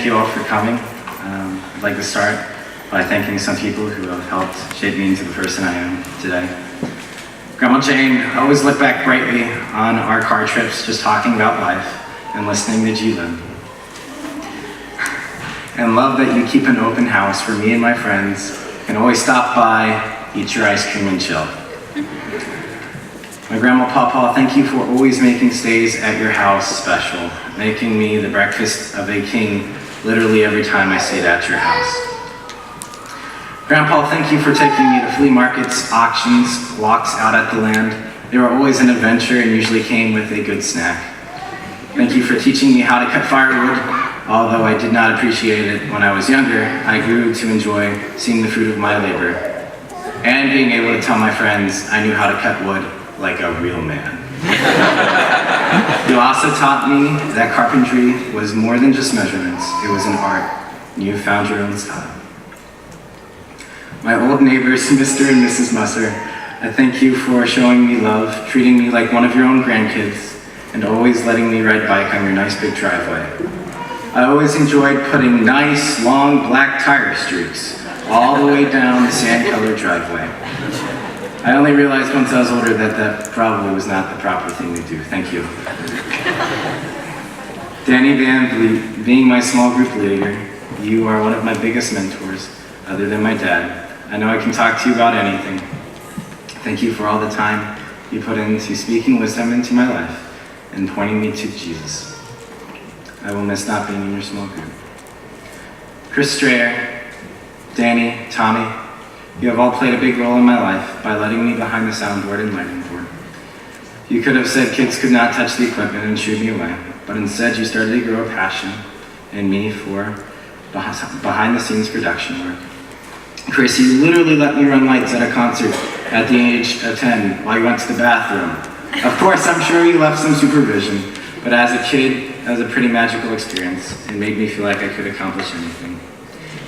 thank you all for coming. I'd like to start by thanking some people who have helped shape me into the person I am today. Grandma Jane always looked back brightly on our car trips, just talking about life and listening to G-Lin. And love that you keep an open house for me and my friends, and always stop by, eat your ice cream, and chill. My grandma Pawpaw, thank you for always making stays at your house special, making me the breakfast of a king literally every time I stayed at your house. Grandpa, thank you for taking me to flea markets, auctions, walks out at the land. They were always an adventure and usually came with a good snack. Thank you for teaching me how to cut firewood. Although I did not appreciate it when I was younger, I grew to enjoy seeing the fruit of my labor and being able to tell my friends I knew how to cut wood like a real man. You also taught me that carpentry was more than just measurements, it was an art, and you found your own style. My old neighbors, Mr. and Mrs. Musser, I thank you for showing me love, treating me like one of your own grandkids, and always letting me ride bike on your nice big driveway. I always enjoyed putting nice, long, black tire streaks all the way down the sand-colored driveway. I only realized once I was older that that probably was not the proper thing to do. Thank you. Danny Van Vliet, being my small group leader, you are one of my biggest mentors, other than my dad. I know I can talk to you about anything. Thank you for all the time you put into speaking wisdom into my life and pointing me to Jesus. I will miss not being in your small group. Chris Strayer, Danny, Tommy, you have all played a big role in my life by letting me behind the soundboard and lighting board. You could have said kids could not touch the equipment and shooed me away, but instead you started to grow a passion in me for behind the scenes production work. Chris, you literally let me run lights at a concert at the age of 10 while you went to the bathroom. Of course, I'm sure you left some supervision, but as a kid, that was a pretty magical experience. It made me feel like I could accomplish anything.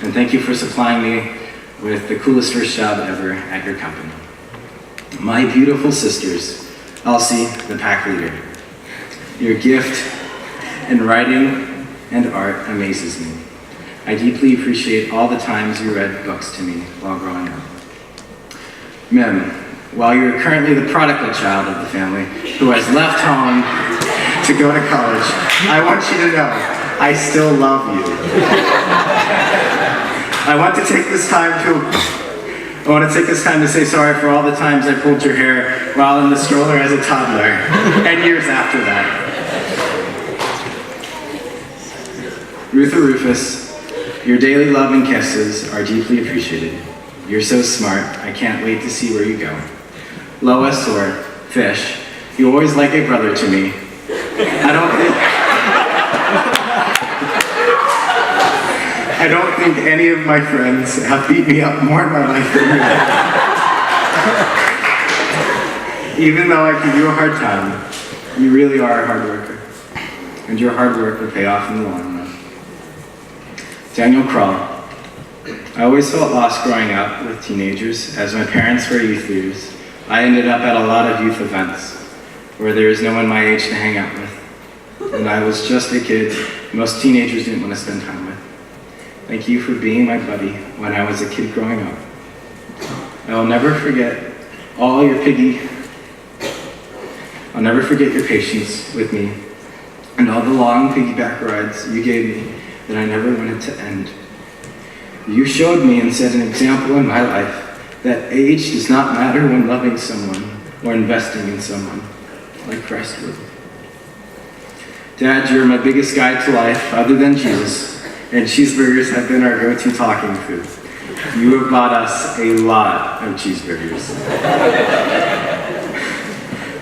And thank you for supplying me with the coolest first job ever at your company. My beautiful sisters, Elsie, the pack leader. Your gift in writing and art amazes me. I deeply appreciate all the times you read books to me while growing up. Mem, while you're currently the prodigal child of the family who has left home to go to college, I want you to know, I still love you. I want to take this time to say sorry for all the times I pulled your hair while in the stroller as a toddler, and years after that. Rutha Rufus, your daily love and kisses are deeply appreciated. You're so smart, I can't wait to see where you go. Lois, or Fish, you always like a brother to me. I don't think any of my friends have beat me up more in my life than you. Even though I give you a hard time, you really are a hard worker. And your hard work will pay off in the long run. Daniel Krull. I always felt lost growing up with teenagers. As my parents were youth leaders, I ended up at a lot of youth events where there is no one my age to hang out with. And I was just a kid most teenagers didn't want to spend time with. Thank you for being my buddy when I was a kid growing up. I will never forget I'll never forget your patience with me and all the long piggyback rides you gave me that I never wanted to end. You showed me and set an example in my life that age does not matter when loving someone or investing in someone like Christ would. Dad, you're my biggest guide to life other than Jesus. And cheeseburgers have been our go-to talking food. You have bought us a lot of cheeseburgers.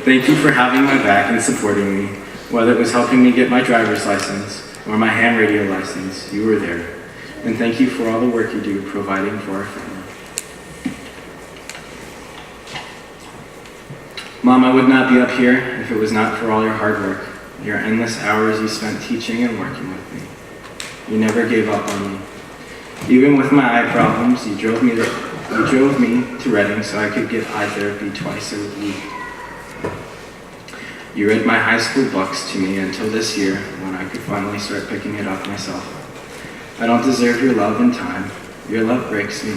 Thank you for having my back and supporting me. Whether it was helping me get my driver's license or my ham radio license, you were there. And thank you for all the work you do providing for our family. Mom, I would not be up here if it was not for all your hard work, your endless hours you spent teaching and working with me. You never gave up on me. Even with my eye problems, you drove me to Reading so I could get eye therapy twice a week. You read my high school books to me until this year when I could finally start picking it up myself. I don't deserve your love and time. Your love breaks me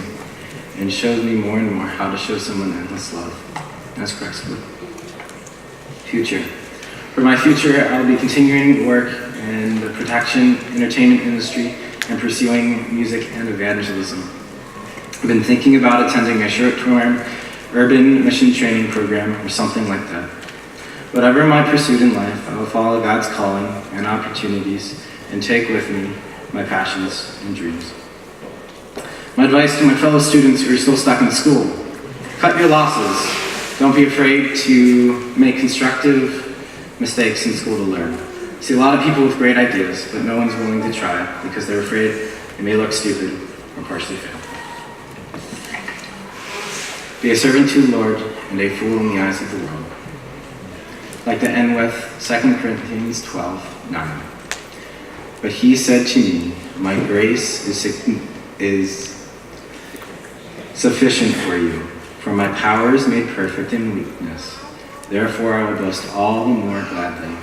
and shows me more and more how to show someone endless love. That's Christ's word. Future. For my future, I'll be continuing work in the production entertainment industry and pursuing music and evangelism. I've been thinking about attending a short-term urban mission training program or something like that. Whatever my pursuit in life, I will follow God's calling and opportunities and take with me my passions and dreams. My advice to my fellow students who are still stuck in school: cut your losses. Don't be afraid to make constructive mistakes in school to learn. I see a lot of people with great ideas, but no one's willing to try because they're afraid they may look stupid or partially fail. Be a servant to the Lord and a fool in the eyes of the world. I'd like to end with 2 Corinthians 12:9. But he said to me, my grace is sufficient for you, for my power is made perfect in weakness. Therefore I will boast all the more gladly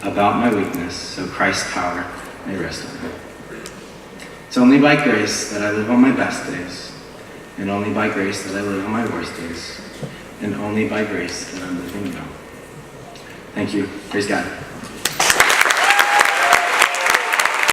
about my weakness, so Christ's power may rest on me. It's only by grace that I live on my best days, and only by grace that I live on my worst days, and only by grace that I'm living now. Thank you. Praise God.